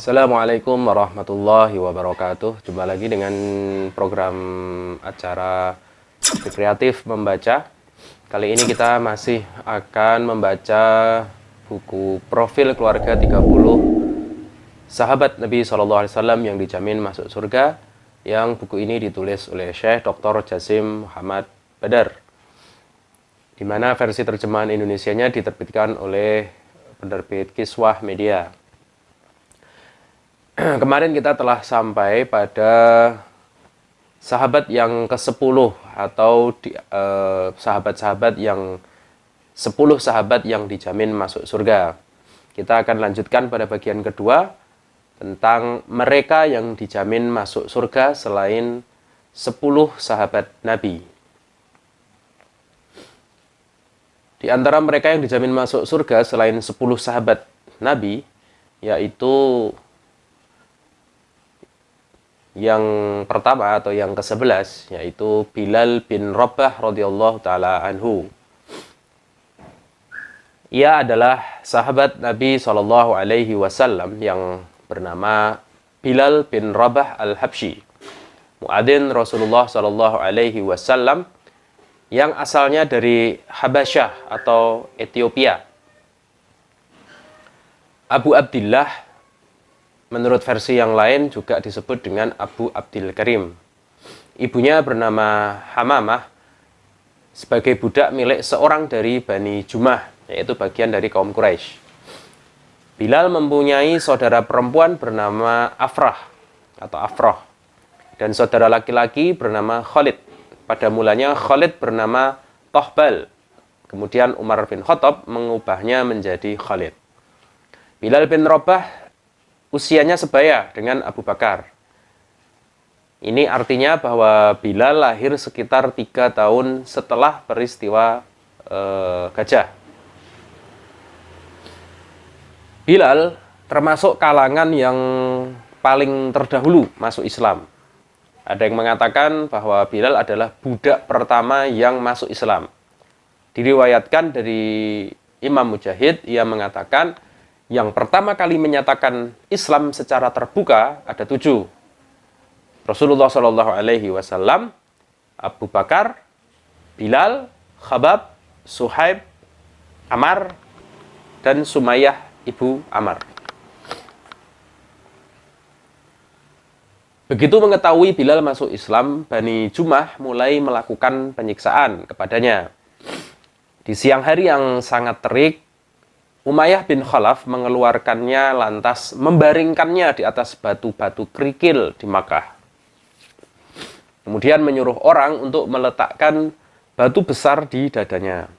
Assalamualaikum warahmatullahi wabarakatuh. Jumpa lagi dengan program acara Kreatif Membaca. Kali ini kita masih akan membaca buku Profil Keluarga 30 Sahabat Nabi SAW yang dijamin masuk surga, yang buku ini ditulis oleh Syekh Dr. Jasim Muhammad Badar, di mana versi terjemahan Indonesianya diterbitkan oleh penerbit Kiswah Media. Kemarin kita telah sampai pada sahabat yang ke-10 atau sahabat-sahabat yang 10 sahabat yang dijamin masuk surga. Kita akan lanjutkan pada bagian kedua tentang mereka yang dijamin masuk surga selain 10 sahabat Nabi. Di antara mereka yang dijamin masuk surga selain 10 sahabat Nabi, yaitu yang pertama atau yang ke-11, yaitu Bilal bin Rabah radhiyallahu taala anhu. Ia adalah sahabat Nabi SAW yang bernama Bilal bin Rabah al-Habsyi, muadzin Rasulullah SAW yang asalnya dari Habasyah atau Ethiopia. Abu Abdillah menurut versi yang lain juga disebut dengan Abu Abdil Karim. Ibunya bernama Hamamah, sebagai budak milik seorang dari Bani Jumah, yaitu bagian dari kaum Quraisy. Bilal mempunyai saudara perempuan bernama Afrah atau Afroh, dan saudara laki-laki bernama Khalid. Pada mulanya Khalid bernama Tohbal, kemudian Umar bin Khattab mengubahnya menjadi Khalid. Bilal bin Rabah usianya sebaya dengan Abu Bakar. Ini artinya bahwa Bilal lahir sekitar 3 tahun setelah peristiwa Gajah. Bilal termasuk kalangan yang paling terdahulu masuk Islam. Ada yang mengatakan bahwa Bilal adalah budak pertama yang masuk Islam. Diriwayatkan dari Imam Mujahid, ia mengatakan yang pertama kali menyatakan Islam secara terbuka ada 7. Rasulullah SAW, Abu Bakar, Bilal, Khabab, Suhaib, Ammar, dan Sumayyah ibu Ammar. Begitu mengetahui Bilal masuk Islam, Bani Jumah mulai melakukan penyiksaan kepadanya. Di siang hari yang sangat terik, Umayyah bin Khalaf mengeluarkannya lantas membaringkannya di atas batu-batu kerikil di Makkah. Kemudian menyuruh orang untuk meletakkan batu besar di dadanya.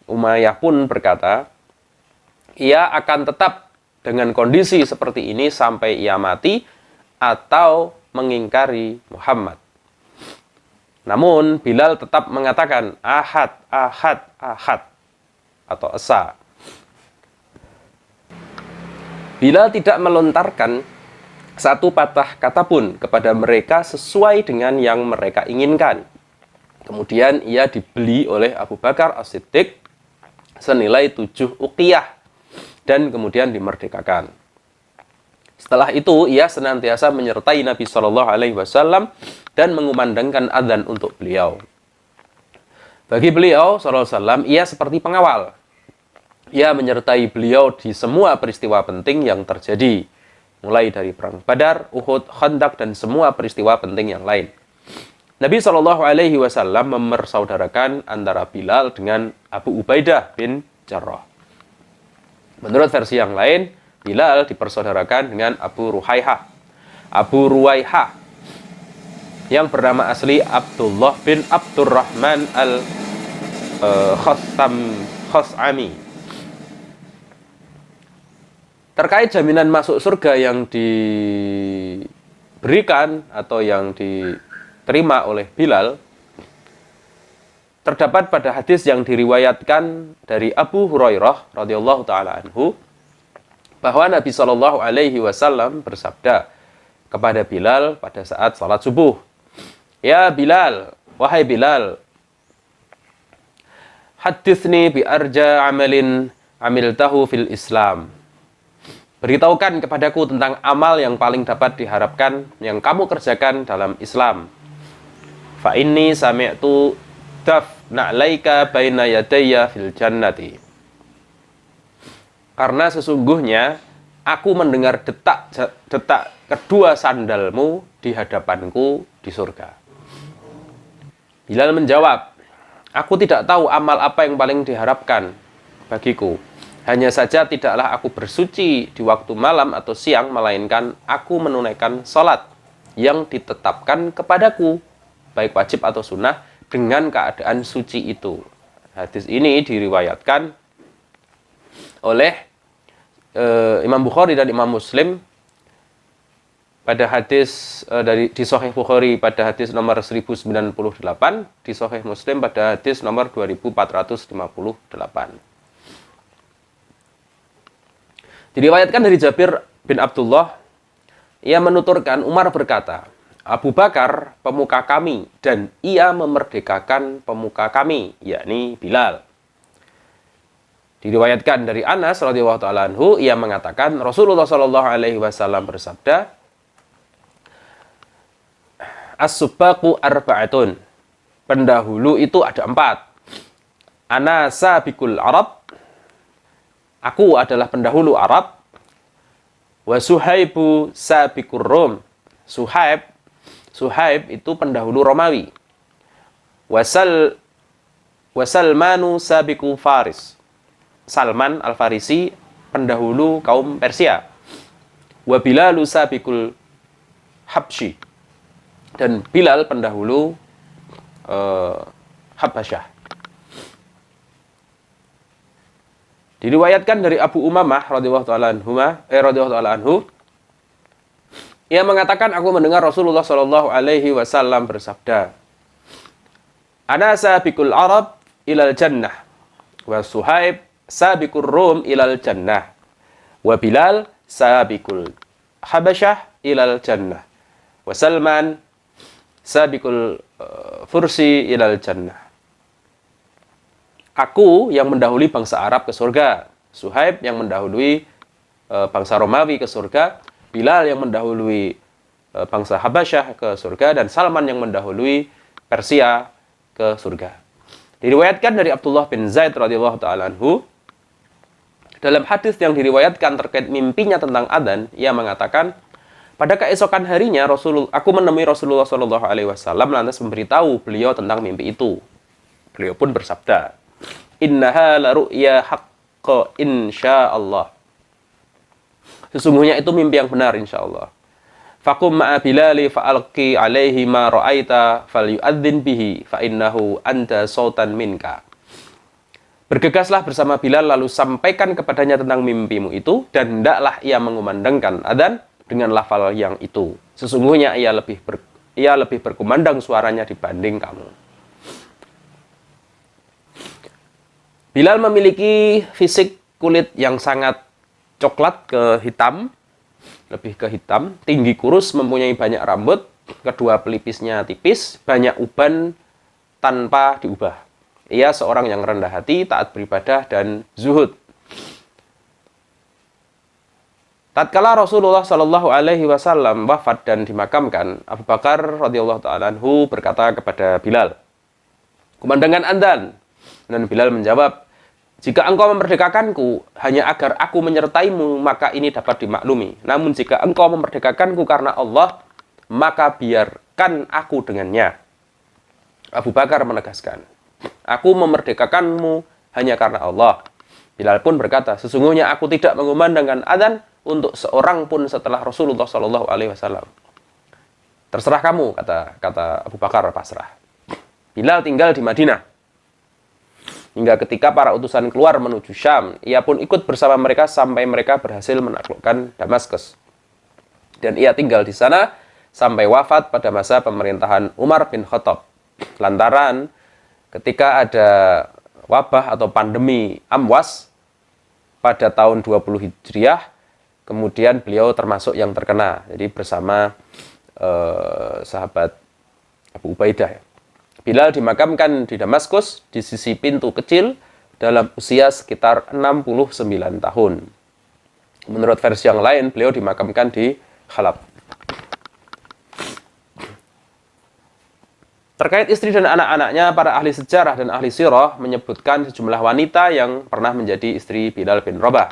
Umayyah pun berkata, ia akan tetap dengan kondisi seperti ini sampai ia mati atau mengingkari Muhammad. Namun Bilal tetap mengatakan ahad, ahad, ahad atau esa. Bilal tidak melontarkan satu patah kata pun kepada mereka sesuai dengan yang mereka inginkan. Kemudian ia dibeli oleh Abu Bakar As-Siddiq senilai 7 uqiyah dan kemudian dimerdekakan. Setelah itu ia senantiasa menyertai Nabi SAW dan mengumandangkan adzan untuk beliau. Bagi beliau SAW, ia seperti pengawal. Ia menyertai beliau di semua peristiwa penting yang terjadi, mulai dari perang Badar, Uhud, Khandaq, dan semua peristiwa penting yang lain. Nabi SAW mempersaudarakan antara Bilal dengan Abu Ubaidah bin Jarrah. Menurut versi yang lain, Bilal dipersaudarakan dengan Abu Ruwaiha, yang bernama asli Abdullah bin Abdurrahman al-Khos'ami. Terkait jaminan masuk surga yang diberikan atau yang diterima oleh Bilal, terdapat pada hadis yang diriwayatkan dari Abu Hurairah radhiyallahu taala anhu bahwa Nabi SAW bersabda kepada Bilal pada saat salat subuh, "Ya Bilal, wahai Bilal, hadithni bi arja amalin amiltahu fil Islam." Beritahukan kepadaku tentang amal yang paling dapat diharapkan yang kamu kerjakan dalam Islam. Fa inni sami'tu daf na'laika baina yadayya fil jannati. Karena sesungguhnya aku mendengar detak kedua sandalmu di hadapanku di surga. Bilal menjawab, aku tidak tahu amal apa yang paling diharapkan bagiku. Hanya saja tidaklah aku bersuci di waktu malam atau siang, melainkan aku menunaikan sholat yang ditetapkan kepadaku, baik wajib atau sunnah, dengan keadaan suci itu. Hadis ini diriwayatkan oleh Imam Bukhari dan Imam Muslim pada hadis di Sahih Bukhari pada hadis nomor 1098, di Sahih Muslim pada hadis nomor 2458. Diriwayatkan dari Jabir bin Abdullah, ia menuturkan Umar berkata, Abu Bakar pemuka kami dan ia memerdekakan pemuka kami, yakni Bilal. Diriwayatkan dari Anas radhiyallahu taala anhu, ia mengatakan Rasulullah shallallahu alaihi wasallam bersabda, As-subaqu arba'atun. Pendahulu itu ada 4. Ana sabiqul Arab. Aku adalah pendahulu Arab. Wa Suhaibu sabiqur Rum. Suhaib itu pendahulu Romawi. Wasalmanu sabiqu Faris. Salman Al-Farisi pendahulu kaum Persia. Wa Bilalu sabiqul Habsyi. Dan Bilal pendahulu Habasyah. Diriwayatkan dari Abu Umamah radhiyallahu taala anhu, ia mengatakan aku mendengar Rasulullah shallallahu alaihi wasallam bersabda, Ana sabiqul Arab ilal jannah, wa Suhaib sabiqur Rum ilal jannah, wa Bilal sabiqul Habasyah ilal jannah, wa Salman sabiqul Fursi ilal jannah. Aku yang mendahului bangsa Arab ke surga, Suhaib yang mendahului bangsa Romawi ke surga, Bilal yang mendahului bangsa Habasyah ke surga, dan Salman yang mendahului Persia ke surga. Diriwayatkan dari Abdullah bin Zaid radhiyallahu taala anhu, dalam hadis yang diriwayatkan terkait mimpinya tentang adzan, ia mengatakan, pada keesokan harinya aku menemui Rasulullah Shallallahu Alaihi Wasallam lantas memberitahu beliau tentang mimpi itu. Beliau pun bersabda, Innaha la ru'ya haqqa insyaallah. Sesungguhnya itu mimpi yang benar insyaallah. Faqum ma'a Bilali fa'alqi alaihi ma ra'aita falyu'adzin bihi fa innahu anta sautan minka. Bergegaslah bersama Bilal lalu sampaikan kepadanya tentang mimpimu itu dan hendaklah ia mengumandangkan adzan dengan lafal yang itu. Sesungguhnya ia lebih berkumandang suaranya dibanding kamu. Bilal memiliki fisik kulit yang sangat coklat ke hitam, lebih ke hitam, tinggi kurus, mempunyai banyak rambut, kedua pelipisnya tipis, banyak uban tanpa diubah. Ia seorang yang rendah hati, taat beribadah, dan zuhud. Tatkala Rasulullah Shallallahu Alaihi Wasallam wafat dan dimakamkan, Abu Bakar radhiyallahu taala anhu berkata kepada Bilal, "Kumandangkan adzan." Dan Bilal menjawab, "Jika engkau memerdekakanku hanya agar aku menyertaimu, maka ini dapat dimaklumi. Namun jika engkau memerdekakanku karena Allah, maka biarkan aku dengannya." Abu Bakar menegaskan, "Aku memerdekakanmu hanya karena Allah." Bilal pun berkata, "Sesungguhnya aku tidak mengumandangkan adzan untuk seorang pun setelah Rasulullah Shallallahu Alaihi Wasallam." "Terserah kamu," kata Abu Bakar pasrah. Bilal tinggal di Madinah hingga ketika para utusan keluar menuju Syam, ia pun ikut bersama mereka sampai mereka berhasil menaklukkan Damaskus. Dan ia tinggal di sana sampai wafat pada masa pemerintahan Umar bin Khattab. Lantaran ketika ada wabah atau pandemi Amwas pada tahun 20 Hijriah, kemudian beliau termasuk yang terkena. Jadi bersama sahabat Abu Ubaidah. Bilal dimakamkan di Damaskus di sisi pintu kecil dalam usia sekitar 69 tahun. Menurut versi yang lain, beliau dimakamkan di Halab. Terkait istri dan anak-anaknya, para ahli sejarah dan ahli sirah menyebutkan sejumlah wanita yang pernah menjadi istri Bilal bin Rabah.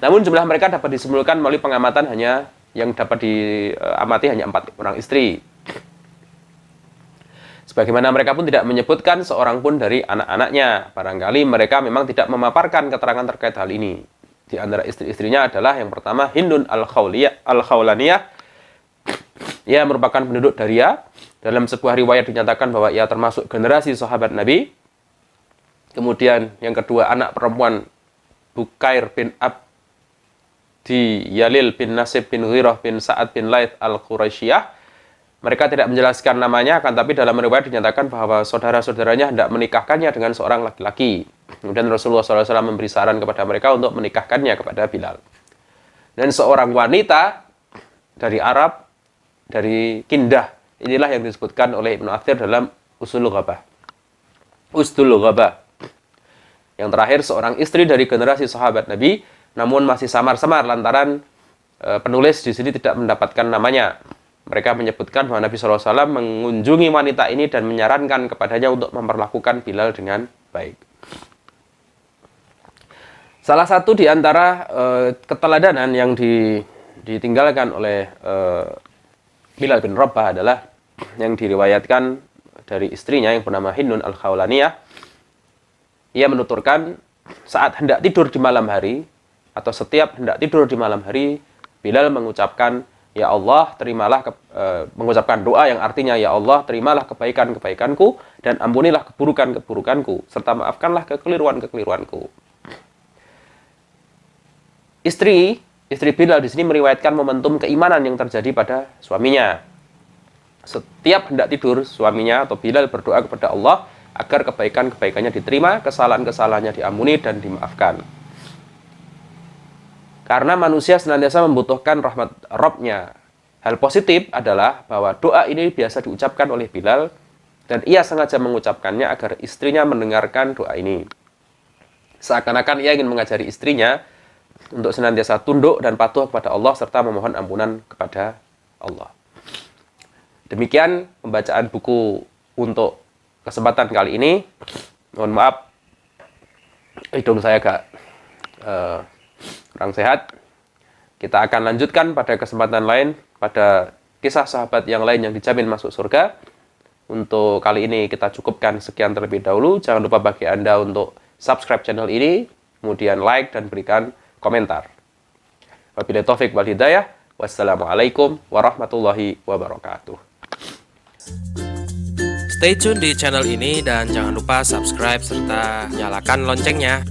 Namun jumlah mereka dapat disimpulkan melalui pengamatan hanya yang dapat diamati hanya 4 orang istri. Sebagaimana mereka pun tidak menyebutkan seorang pun dari anak-anaknya. Barangkali mereka memang tidak memaparkan keterangan terkait hal ini. Di antara istri-istrinya adalah yang pertama Hindun al-Khawlaniyah. Ia merupakan penduduk Daria. Dalam sebuah riwayat dinyatakan bahwa ia termasuk generasi sahabat Nabi. Kemudian yang kedua anak perempuan Bukair bin Abdi Yalil bin Nasib bin Ghirah bin Sa'ad bin Laith al-Quraisyiyah. Mereka tidak menjelaskan namanya, akan tapi dalam riwayat dinyatakan bahwa saudara-saudaranya hendak menikahkannya dengan seorang laki-laki. Kemudian Rasulullah SAW memberi saran kepada mereka untuk menikahkannya kepada Bilal. Dan seorang wanita dari Arab, dari Kindah, inilah yang disebutkan oleh Ibnu Athir dalam Usdul Ghabah. Yang terakhir, seorang istri dari generasi sahabat Nabi, namun masih samar-samar lantaran penulis di sini tidak mendapatkan namanya. Mereka menyebutkan bahwa Nabi SAW mengunjungi wanita ini dan menyarankan kepadanya untuk memperlakukan Bilal dengan baik. Salah satu di antara keteladanan yang ditinggalkan oleh Bilal bin Rabah adalah yang diriwayatkan dari istrinya yang bernama Hindun al-Khawlaniyah. Ia menuturkan saat hendak tidur di malam hari atau setiap hendak tidur di malam hari, Bilal mengucapkan, "Ya Allah, terimalah," mengucapkan doa yang artinya, "Ya Allah, terimalah kebaikan-kebaikanku dan ampunilah keburukan-keburukanku, serta maafkanlah kekeliruan-kekeliruanku." Istri Bilal di sini meriwayatkan momentum keimanan yang terjadi pada suaminya. Setiap hendak tidur, suaminya atau Bilal berdoa kepada Allah agar kebaikan-kebaikannya diterima, kesalahan-kesalahannya diampuni dan dimaafkan. Karena manusia senantiasa membutuhkan rahmat Rabb-nya. Hal positif adalah bahwa doa ini biasa diucapkan oleh Bilal dan ia sengaja mengucapkannya agar istrinya mendengarkan doa ini. Seakan-akan ia ingin mengajari istrinya untuk senantiasa tunduk dan patuh kepada Allah serta memohon ampunan kepada Allah. Demikian pembacaan buku untuk kesempatan kali ini. Mohon maaf, hidung saya agak kurang sehat. Kita akan lanjutkan pada kesempatan lain, pada kisah sahabat yang lain yang dijamin masuk surga. Untuk kali ini kita cukupkan sekian terlebih dahulu. Jangan lupa bagi Anda untuk subscribe channel ini, kemudian like dan berikan komentar. Wabillahi taufik wal hidayah. Wassalamualaikum warahmatullahi wabarakatuh. Stay tune di channel ini dan jangan lupa subscribe serta nyalakan loncengnya.